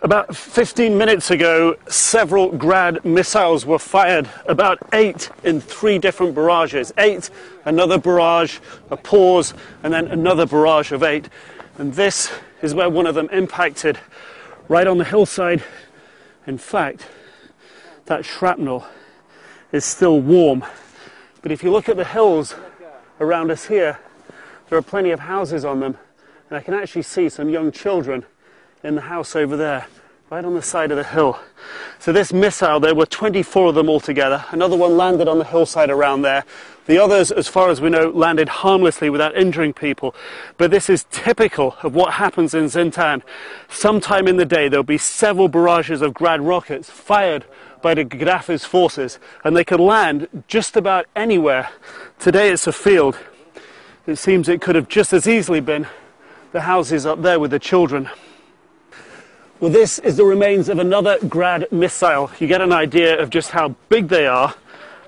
About 15 minutes ago, several Grad missiles were fired, about 8 in 3 different barrages. 8, another barrage, a pause, and then another barrage of 8. And this is where one of them impacted, right on the hillside. In fact, that shrapnel is still warm. But if you look at the hills around us here, there are plenty of houses on them. And I can actually see some young children in the house over there, right on the side of the hill. So this missile, there were 24 of them altogether. Another one landed on the hillside around there. The others, as far as we know, landed harmlessly without injuring people. But this is typical of what happens in Zintan. Sometime in the day, there'll be several barrages of Grad rockets fired by the Gaddafi's forces, and they could land just about anywhere. Today it's a field. It seems it could have just as easily been the houses up there with the children. Well, this is the remains of another Grad missile. You get an idea of just how big they are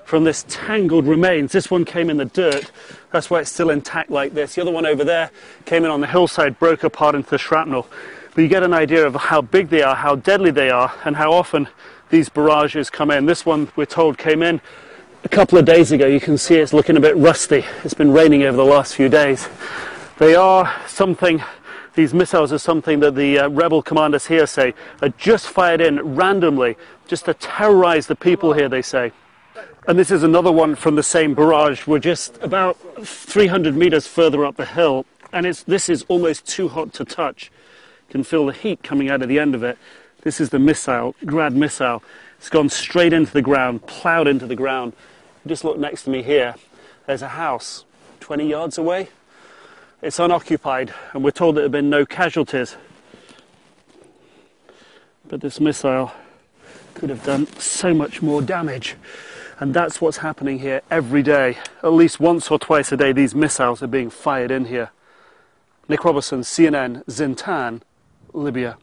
from this tangled remains. This one came in the dirt. That's why it's still intact like this. The other one over there came in on the hillside, broke apart into the shrapnel. But you get an idea of how big they are, how deadly they are, and how often these barrages come in. This one, we're told, came in a couple of days ago. You can see it's looking a bit rusty. It's been raining over the last few days. They are something... These missiles are something that the rebel commanders here say are just fired in randomly, just to terrorize the people here, they say. And this is another one from the same barrage. We're just about 300 meters further up the hill, and this is almost too hot to touch. You can feel the heat coming out of the end of it. This is the missile, Grad missile. It's gone straight into the ground, plowed into the ground. Just look next to me here. There's a house 20 yards away. It's unoccupied, and we're told there have been no casualties. But this missile could have done so much more damage. And that's what's happening here every day. At least once or twice a day, these missiles are being fired in here. Nick Robertson, CNN, Zintan, Libya.